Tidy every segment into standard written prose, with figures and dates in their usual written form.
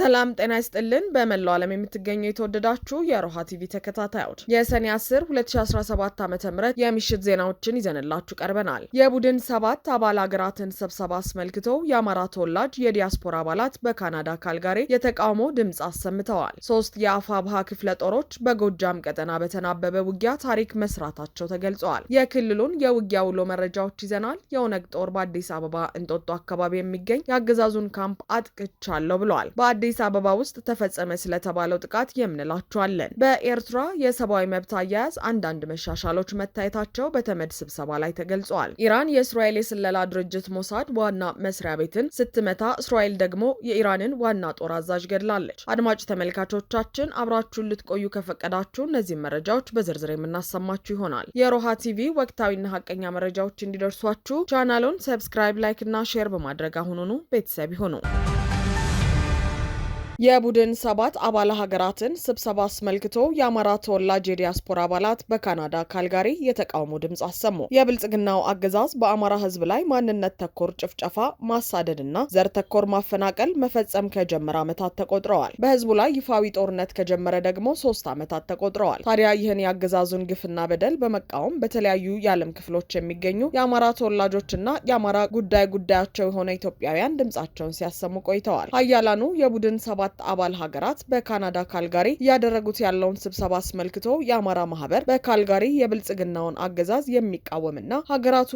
ሰላም ጤና ይስጥልን በመላው ዓለም የምትገኙ የተወደዳችሁ የሮሃ ቲቪ ተከታታዮች የሰኔ 10 2017 ዓ.ም የምሽት ዜናዎችን ይዘንላችሁ ቀርበናል። የቡድን 7 አባል ሀገራትን ስብሰባ አስመልክቶ የአማራ ተወላጅ የዲያስፖራ አባላት በካናዳ ካልጋሪ የተቃውሞ ድምጽ አሰምተዋል። 3 የአፋብሃ ክፍለ ጦሮች በጎጃም ቀጠና በተናበበ ውጊያ ታሪክ መስራታቸው ተገልጿል። የክልሉን የውጊያ ውሎ መረጃዎች ይዘናል። የኦነግ ጦር በአዲስ አበባ እንጦጦ አካባቢ የሚገኝ የአገዛዙን ካምፕ አጥቅቻለሁ ብለዋል። በአዲስ አበባ ውስጥ ተፈጸመ ስለተባለው ጥቃት የምንላችኋለን። በኤርትራ የሰብአዊ መብት አያያዝ አንዳንድ መሻሻሎች መታየታቸው በተመድ ስብሰባ ላይ ተገልጿል። ኢራን የእስራኤል የስለላ ድርጅት ሞሳድ ዋና መስሪያ ቤትን ስትመታ፣ እስራኤል ደግሞ የኢራንን ዋና ጦር አዛዥ ገድላለች። አድማጭ ተመልካቾቻችን አብራችሁን ልትቆዩ ከፈቀዳችሁ እነዚህ መረጃዎች በዝርዝር የምናሰማችሁ ይሆናል። የሮሃ ቲቪ ወቅታዊና ሀቀኛ መረጃዎች እንዲደርሷችሁ ቻናሉን ሰብስክራይብ፣ ላይክ እና ሼር በማድረግ አሁኑኑ ቤተሰብ ይሁኑ። የቡድን 7 አባል ሀገራትን ስብሰባ አስመልክቶ የአማራ ተወላጅ የዲያስፖራ አባላት በካናዳ ካልጋሪ የተቃውሞ ድምጽ አሰሙ። የብልጽግናው አገዛዝ በአማራ ሕዝብ ላይ ማንነት ተኮር ጭፍጨፋ፣ ማሳደድና ዘር ተኮር ማፈናቀል መፈጸም ከጀመረ ዓመታት ተቆጥረዋል። በሕዝቡ ላይ ይፋዊ ጦርነት ከጀመረ ደግሞ 3 ዓመታት ተቆጥረዋል። ታዲያ ይህን የአገዛዙን ግፍና በደል በመቃወም በተለያዩ የዓለም ክፍሎች የሚገኙ የአማራ ተወላጆችና የአማራ ጉዳያቸው የሆነ ኢትዮጵያውያን ድምጻቸውን ሲያሰሙ ቆይተዋል። ሀያላኑ የቡድን 7 አባል ሀገራት በካናዳ ካልጋሪ እያደረጉት ያለውን ስብሰባ አስመልክቶ የአማራ ማህበር በካልጋሪ የብልጽግናውን አገዛዝ የሚቃወምና ሀገራቱ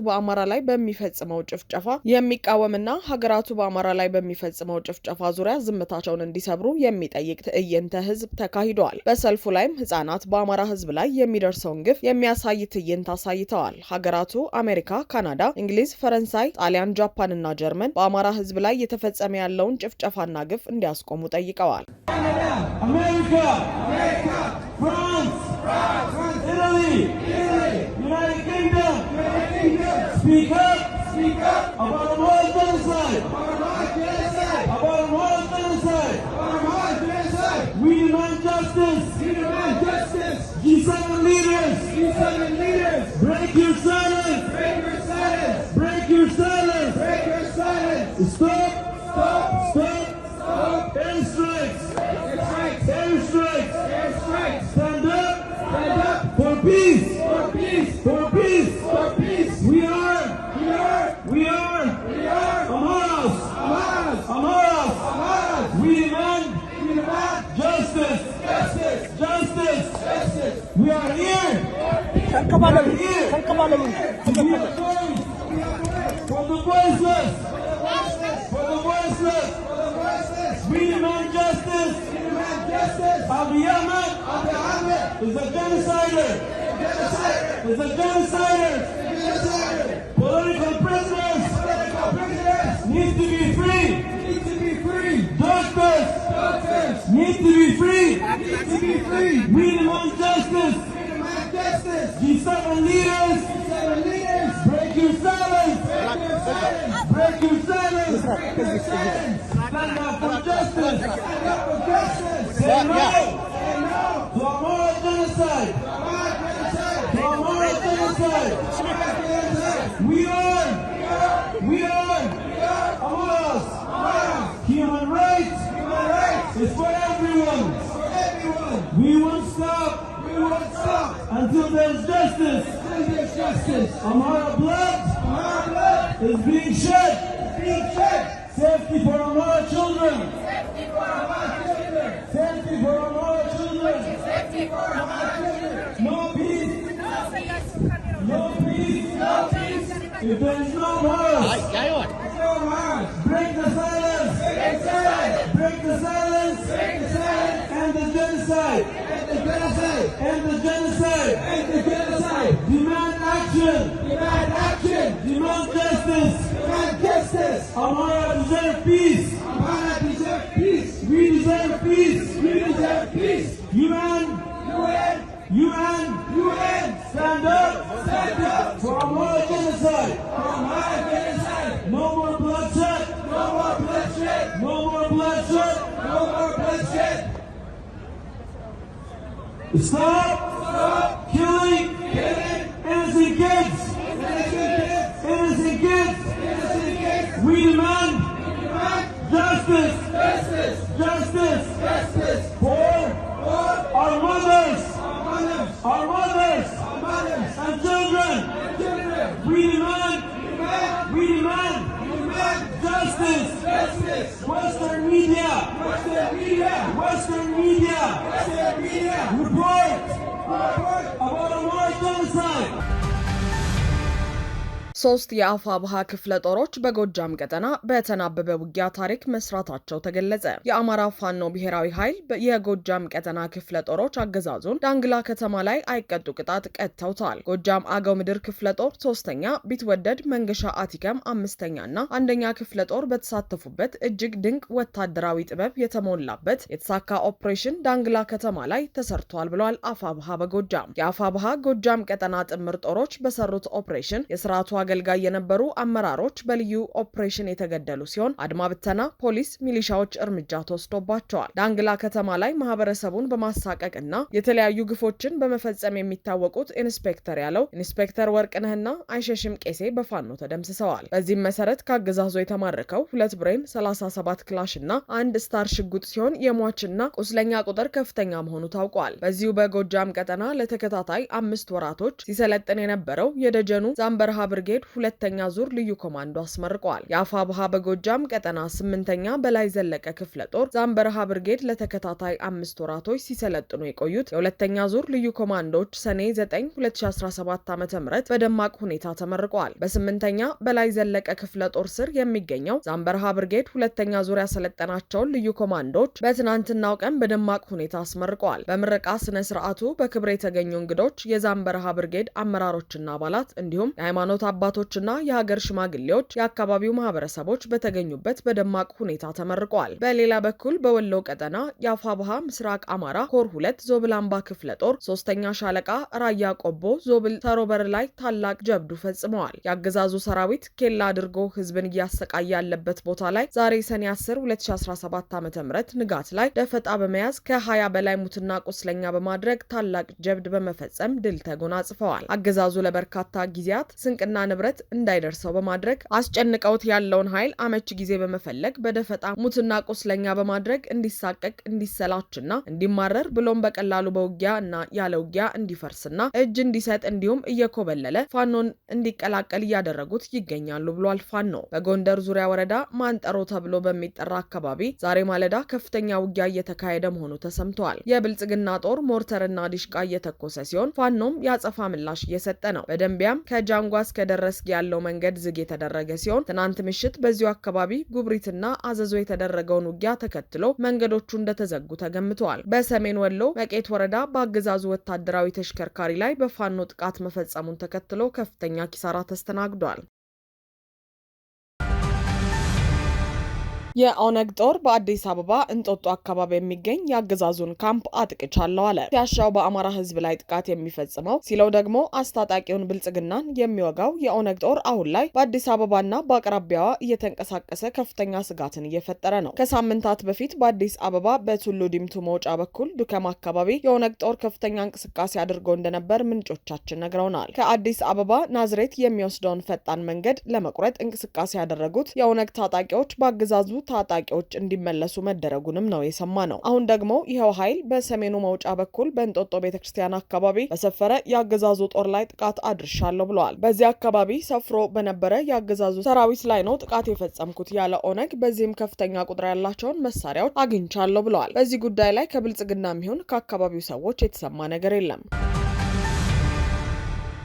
በአማራ ላይ በሚፈጽመው ጭፍጨፋ ዙሪያ ዝምታቸውን እንዲሰብሩ የሚጠይቅ ትዕይንተ ህዝብ ተካሂደዋል። በሰልፉ ላይም ህጻናት በአማራ ህዝብ ላይ የሚደርሰውን ግፍ የሚያሳይ ትዕይንት አሳይተዋል። ሀገራቱ አሜሪካ፣ ካናዳ፣ እንግሊዝ፣ ፈረንሳይ፣ ጣሊያን፣ ጃፓን እና ጀርመን በአማራ ህዝብ ላይ የተፈጸመ ያለውን ጭፍጨፋና ግፍ እንዲያስቆሙ ጠይቀዋል። አሜሪካ፣ ፍራንስ፣ ኢታሊ፣ ዩናይትድ ኪንግደም ስፒክ አፕ about world genocide. We demand justice. G7 leaders, break your silence. Break your silence. Stop. Airstrikes. Stand up for peace. We are Amaras. We demand justice. We are here to be a voice for the voiceless. We demand justice. Abiy Ahmed is a genocider. Political prisoners need to be free. Doctors need to be free. We demand justice. G7 leaders, break your silence. Stand up for justice. Say no to Amara genocide. We are Amaras. Human rights is for everyone. We won't stop until there's justice. Amara blood is being shed. Safety for Amara children. No peace. If there is no Amaras, break the silence. End the genocide. Demand action. Demand justice. Amara deserve peace. We deserve peace. UN, stand up for Amara genocide. No more bloodshed. Stop killing innocent kids. We demand justice. and children. We demand justice. Western media. Report about a war genocide. ሶስት የአፋብሃ ክፍለ ጦሮች በጎጃም ቀጠና በተናበበ ውጊያ ታሪክ መስራታቸው ተገለጸ። የአማራ ፋኖ ብሔራዊ ኃይል የጎጃም ቀጠና ክፍለ ጦሮች አገዛዙን ዳንግላ ከተማ ላይ አይቀጡ ቅጣት ቀጥተውታል። ጎጃም አገው ምድር ክፍለ ጦር 3ኛ፣ ቢትወደድ መንገሻ አቲከም 5ኛና 1ኛ ክፍለ ጦር በተሳተፉበት እጅግ ድንቅ ወታደራዊ ጥበብ የተሞላበት የተሳካ ኦፕሬሽን ዳንግላ ከተማ ላይ ተሰርቷል ብሏል አፋብሃ በጎጃም። የአፋብሃ ጎጃም ቀጠና ጥምር ጦሮች በሰሩት ኦፕሬሽን የስርዓቱ አገልጋይ የነበሩ አመራሮች በልዩ ኦፕሬሽን የተገደሉ ሲሆን አድማ ብተና፣ ፖሊስ፣ ሚሊሻዎች እርምጃ ተወስዶባቸዋል። ዳንግላ ከተማ ላይ ማህበረሰቡን በማሳቀቅና የተለያዩ ግፎችን በመፈጸም የሚታወቁት ኢንስፔክተር ያለው፣ ኢንስፔክተር ወርቅነህና አይሸሽም ቄሴ በፋኖ ተደምስሰዋል። በዚህም መሰረት ካገዛዙ የተማረከው 2 ብሬን፣ 37 ክላሽ እና 1 ስታር ሽጉጥ ሲሆን የሟችና ቁስለኛ ቁጥር ከፍተኛ መሆኑ ታውቋል። በዚሁ በጎጃም ቀጠና ለተከታታይ 5 ወራቶች ሲሰለጥን የነበረው የደጀኑ ዛምበረሃ ብርጌድ 2ኛ ዙር ልዩ ኮማንዶ አስመርቋል። የአፋብሃ በጎጃም ቀጠና 8ኛ በላይ ዘለቀ ክፍለ ጦር ዛምበረሃ ብርጌድ ለተከታታይ 5 ወራቶች ሲሰለጥኑ የቆዩት የ2ኛ ዙር ልዩ ኮማንዶዎች ሰኔ 9 2017 ዓ.ም በደማቅ ሁኔታ ተመርቀዋል። በ8ኛ በላይ ዘለቀ ክፍለ ጦር ስር የሚገኘው ዛምበረሃ ብርጌድ 2ኛ ዙር ያሰለጠናቸውን ልዩ ኮማንዶዎች በትናንትናው ቀን በደማቅ ሁኔታ አስመርቀዋል። በምረቃ ስነ ስርዓቱ በክብር የተገኙ እንግዶች፣ የዛምበረሃ ብርጌድ አመራሮችና አባላት እንዲሁም የሃይማኖት አባቶችና የሀገር ሽማግሌዎች፣ የአካባቢው ማህበረሰቦች በተገኙበት በደማቅ ሁኔታ ተመርቀዋል። በሌላ በኩል በወሎ ቀጠና የአፋብሃ ምስራቅ አማራ ኮር 2 ዞብል አምባ ክፍለ ጦር 3ኛ ሻለቃ ራያ ቆቦ ዞብል ተሮበር ላይ ታላቅ ጀብዱ ፈጽመዋል። የአገዛዙ ሰራዊት ኬላ አድርጎ ህዝብን እያሰቃየ ያለበት ቦታ ላይ ዛሬ ሰኔ 10 2017 ዓ.ም ንጋት ላይ ደፈጣ በመያዝ ከ20 በላይ ሙትና ቁስለኛ በማድረግ ታላቅ ጀብድ በመፈጸም ድል ተጎናጽፈዋል። አገዛዙ ለበርካታ ጊዜያት ስንቅና ንብረት እንዳይደርሰው በማድረግ አስጨንቀውት ያለውን ኃይል አመቺ ጊዜ በመፈለግ በደፈጣ ሙትና ቁስለኛ በማድረግ እንዲሳቀቅ፣ እንዲሰላችና እንዲማረር ብሎም በቀላሉ በውጊያ እና ያለ ውጊያ እንዲፈርስና እጅ እንዲሰጥ እንዲሁም እየኮበለለ ፋኖን እንዲቀላቀል እያደረጉት ይገኛሉ ብሏል። ፋኖ በጎንደር ዙሪያ ወረዳ ማንጠሮ ተብሎ በሚጠራ አካባቢ ዛሬ ማለዳ ከፍተኛ ውጊያ እየተካሄደ መሆኑ ተሰምተዋል። የብልጽግና ጦር ሞርተርና ዲሽቃ እየተኮሰ ሲሆን ፋኖም ያጸፋ ምላሽ እየሰጠ ነው። በደንቢያም ከጃንጓ እስከ ደረስጌ ያለው መንገድ ዝግ የተደረገ ሲሆን ትናንት ምሽት በዚሁ አካባቢ ጉብሪትና አዘዞ የተደረገውን ውጊያ ተከትሎ መንገዶቹ እንደተዘጉ ተገምተዋል። በሰሜን ወሎ መቄት ወረዳ በአገዛዙ ወታደራዊ ተሽከርካሪ ላይ በፋኖ ጥቃት መፈጸሙን ተከትሎ ከፍተኛ ኪሳራ ተስተናግዷል። የኦነግ ጦር በአዲስ አበባ እንጦጦ አካባቢ የሚገኝ የአገዛዙን ካምፕ አጥቅቻለሁ አለ። ሲያሻው በአማራ ሕዝብ ላይ ጥቃት የሚፈጽመው ሲለው ደግሞ አስታጣቂውን ብልጽግናን የሚወጋው የኦነግ ጦር አሁን ላይ በአዲስ አበባና በአቅራቢያዋ እየተንቀሳቀሰ ከፍተኛ ስጋትን እየፈጠረ ነው። ከሳምንታት በፊት በአዲስ አበባ በቱሉ ዲምቱ መውጫ በኩል ዱከም አካባቢ የኦነግ ጦር ከፍተኛ እንቅስቃሴ አድርጎ እንደነበር ምንጮቻችን ነግረውናል። ከአዲስ አበባ ናዝሬት የሚወስደውን ፈጣን መንገድ ለመቁረጥ እንቅስቃሴ ያደረጉት የኦነግ ታጣቂዎች በአገዛዙ ታጣቂዎች እንዲመለሱ መደረጉንም ነው የሰማ ነው። አሁን ደግሞ ይኸው ኃይል በሰሜኑ መውጫ በኩል በእንጦጦ ቤተክርስቲያን አካባቢ በሰፈረ የአገዛዙ ጦር ላይ ጥቃት አድርሻለሁ ብለዋል። በዚህ አካባቢ ሰፍሮ በነበረ የአገዛዙ ሰራዊት ላይ ነው ጥቃት የፈጸምኩት ያለ ኦነግ፣ በዚህም ከፍተኛ ቁጥር ያላቸውን መሳሪያዎች አግኝቻለሁ ብለዋል። በዚህ ጉዳይ ላይ ከብልጽግናም ይሁን ከአካባቢው ሰዎች የተሰማ ነገር የለም።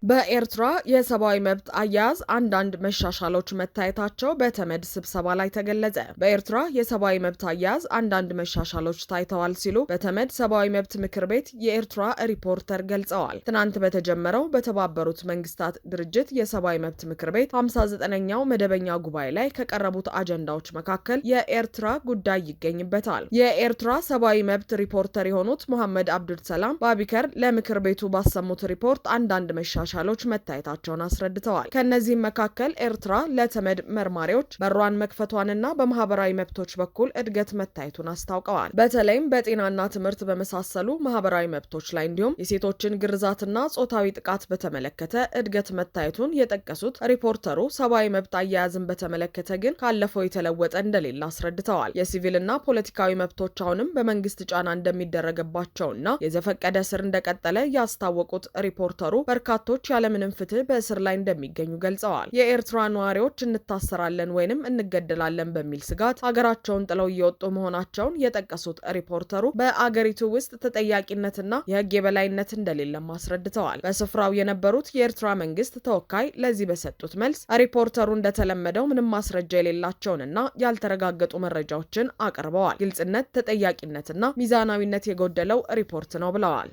በኤርትራ የሰብአዊ መብት አያያዝ አንዳንድ መሻሻሎች መታየታቸው በተመድ ስብሰባ ላይ ተገለጸ። በኤርትራ የሰብአዊ መብት አያያዝ አንዳንድ መሻሻሎች ታይተዋል ሲሉ በተመድ ሰብአዊ መብት ምክር ቤት የኤርትራ ሪፖርተር ገልጸዋል። ትናንት በተጀመረው በተባበሩት መንግስታት ድርጅት የሰብአዊ መብት ምክር ቤት 59ኛው መደበኛ ጉባኤ ላይ ከቀረቡት አጀንዳዎች መካከል የኤርትራ ጉዳይ ይገኝበታል። የኤርትራ ሰብአዊ መብት ሪፖርተር የሆኑት መሐመድ አብዱል ሰላም ባቢከር ለምክር ቤቱ ባሰሙት ሪፖርት አንዳንድ መሻሻሎች መታየታቸውን አስረድተዋል። ከነዚህም መካከል ኤርትራ ለተመድ መርማሪዎች በሯን መክፈቷንና በማህበራዊ መብቶች በኩል እድገት መታየቱን አስታውቀዋል። በተለይም በጤናና ትምህርት በመሳሰሉ ማህበራዊ መብቶች ላይ እንዲሁም የሴቶችን ግርዛትና ጾታዊ ጥቃት በተመለከተ እድገት መታየቱን የጠቀሱት ሪፖርተሩ ሰብአዊ መብት አያያዝን በተመለከተ ግን ካለፈው የተለወጠ እንደሌለ አስረድተዋል። የሲቪልና ፖለቲካዊ መብቶች አሁንም በመንግስት ጫና እንደሚደረግባቸውና የዘፈቀደ ስር እንደቀጠለ ያስታወቁት ሪፖርተሩ በርካቶች ነዋሪዎች ያለምንም ፍትህ በእስር ላይ እንደሚገኙ ገልጸዋል። የኤርትራ ነዋሪዎች እንታሰራለን ወይንም እንገደላለን በሚል ስጋት ሀገራቸውን ጥለው እየወጡ መሆናቸውን የጠቀሱት ሪፖርተሩ በአገሪቱ ውስጥ ተጠያቂነትና የህግ የበላይነት እንደሌለም አስረድተዋል። በስፍራው የነበሩት የኤርትራ መንግስት ተወካይ ለዚህ በሰጡት መልስ ሪፖርተሩ እንደተለመደው ምንም ማስረጃ የሌላቸውንና ያልተረጋገጡ መረጃዎችን አቅርበዋል። ግልጽነት፣ ተጠያቂነትና ሚዛናዊነት የጎደለው ሪፖርት ነው ብለዋል።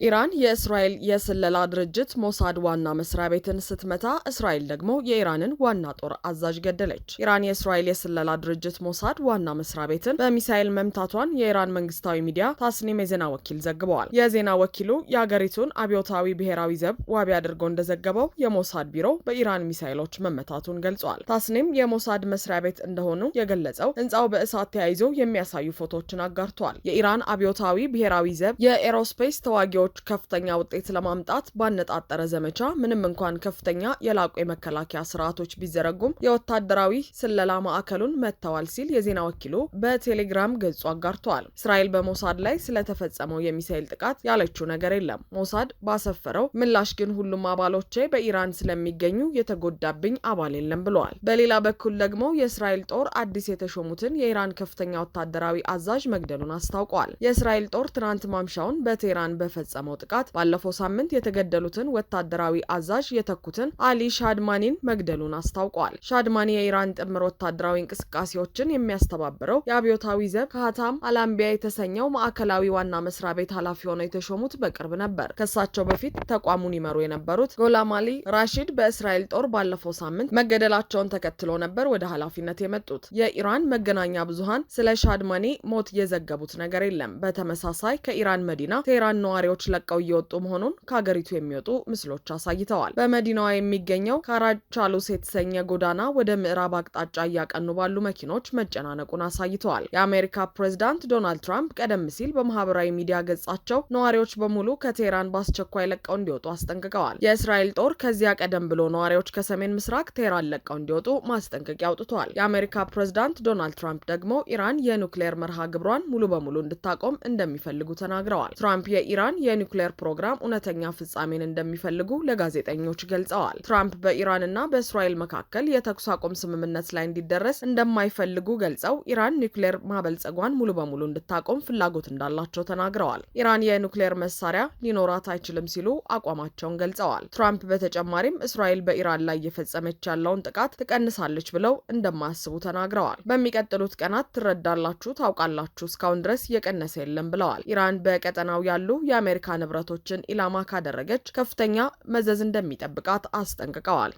ኢራን የእስራኤል የስለላ ድርጅት ሞሳድ ዋና መስሪያ ቤትን ስትመታ እስራኤል ደግሞ የኢራንን ዋና ጦር አዛዥ ገደለች። ኢራን የእስራኤል የስለላ ድርጅት ሞሳድ ዋና መስሪያ ቤትን በሚሳኤል መምታቷን የኢራን መንግስታዊ ሚዲያ ታስኒም የዜና ወኪል ዘግበዋል። የዜና ወኪሉ የአገሪቱን አብዮታዊ ብሔራዊ ዘብ ዋቢ አድርጎ እንደዘገበው የሞሳድ ቢሮ በኢራን ሚሳኤሎች መመታቱን ገልጿል። ታስኒም የሞሳድ መስሪያ ቤት እንደሆኑ የገለጸው ህንፃው በእሳት ተያይዞ የሚያሳዩ ፎቶዎችን አጋርቷል። የኢራን አብዮታዊ ብሔራዊ ዘብ የኤሮስፔስ ተዋጊዎች ከፍተኛ ውጤት ለማምጣት ባነጣጠረ ዘመቻ ምንም እንኳን ከፍተኛ የላቁ የመከላከያ ስርዓቶች ቢዘረጉም የወታደራዊ ስለላ ማዕከሉን መጥተዋል ሲል የዜና ወኪሉ በቴሌግራም ገጹ አጋርቷል። እስራኤል በሞሳድ ላይ ስለተፈጸመው የሚሳኤል ጥቃት ያለችው ነገር የለም። ሞሳድ ባሰፈረው ምላሽ ግን ሁሉም አባሎቼ በኢራን ስለሚገኙ የተጎዳብኝ አባል የለም ብለዋል። በሌላ በኩል ደግሞ የእስራኤል ጦር አዲስ የተሾሙትን የኢራን ከፍተኛ ወታደራዊ አዛዥ መግደሉን አስታውቋል። የእስራኤል ጦር ትናንት ማምሻውን በቴህራን በፈጸመው ጥቃት ባለፈው ሳምንት የተገደሉትን ወታደራዊ አዛዥ የተኩትን አሊ ሻድማኒን መግደሉን አስታውቋል። ሻድማኒ የኢራን ጥምር ወታደራዊ እንቅስቃሴዎችን የሚያስተባብረው የአብዮታዊ ዘብ ከሀታም አላምቢያ የተሰኘው ማዕከላዊ ዋና መስሪያ ቤት ኃላፊ ሆነው የተሾሙት በቅርብ ነበር። ከሳቸው በፊት ተቋሙን ይመሩ የነበሩት ጎላም አሊ ራሺድ በእስራኤል ጦር ባለፈው ሳምንት መገደላቸውን ተከትሎ ነበር ወደ ኃላፊነት የመጡት። የኢራን መገናኛ ብዙሃን ስለ ሻድማኒ ሞት የዘገቡት ነገር የለም። በተመሳሳይ ከኢራን መዲና ቴህራን ነዋሪዎች ለቀው እየወጡ መሆኑን ከሀገሪቱ የሚወጡ ምስሎች አሳይተዋል። በመዲናዋ የሚገኘው ካራቻሉስ የተሰኘ ጎዳና ወደ ምዕራብ አቅጣጫ እያቀኑ ባሉ መኪኖች መጨናነቁን አሳይተዋል። የአሜሪካ ፕሬዝዳንት ዶናልድ ትራምፕ ቀደም ሲል በማህበራዊ ሚዲያ ገጻቸው ነዋሪዎች በሙሉ ከቴህራን በአስቸኳይ ለቀው እንዲወጡ አስጠንቅቀዋል። የእስራኤል ጦር ከዚያ ቀደም ብሎ ነዋሪዎች ከሰሜን ምስራቅ ቴህራን ለቀው እንዲወጡ ማስጠንቀቂያ አውጥተዋል። የአሜሪካ ፕሬዝዳንት ዶናልድ ትራምፕ ደግሞ ኢራን የኒውክሌር መርሃ ግብሯን ሙሉ በሙሉ እንድታቆም እንደሚፈልጉ ተናግረዋል። ትራምፕ የኢራን የኒውክሌር ፕሮግራም እውነተኛ ፍጻሜን እንደሚፈልጉ ለጋዜጠኞች ገልጸዋል። ትራምፕ በኢራንና በእስራኤል መካከል የተኩስ አቁም ስምምነት ላይ እንዲደረስ እንደማይፈልጉ ገልጸው ኢራን ኒውክሌር ማበልጸጓን ሙሉ በሙሉ እንድታቆም ፍላጎት እንዳላቸው ተናግረዋል። ኢራን የኒውክሌር መሳሪያ ሊኖራት አይችልም ሲሉ አቋማቸውን ገልጸዋል። ትራምፕ በተጨማሪም እስራኤል በኢራን ላይ እየፈጸመች ያለውን ጥቃት ትቀንሳለች ብለው እንደማያስቡ ተናግረዋል። በሚቀጥሉት ቀናት ትረዳላችሁ፣ ታውቃላችሁ፣ እስካሁን ድረስ የቀነሰ የለም ብለዋል። ኢራን በቀጠናው ያሉ የአሜሪካ ንብረቶችን ኢላማ ካደረገች ከፍተኛ መዘዝ እንደሚጠብቃት አስጠንቅቀዋል።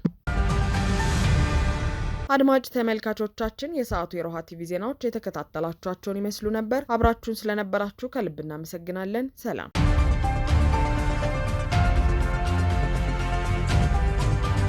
አድማጭ ተመልካቾቻችን የሰዓቱ የሮሃ ቲቪ ዜናዎች የተከታተላችኋቸውን ይመስሉ ነበር። አብራችሁን ስለነበራችሁ ከልብ እናመሰግናለን። ሰላም።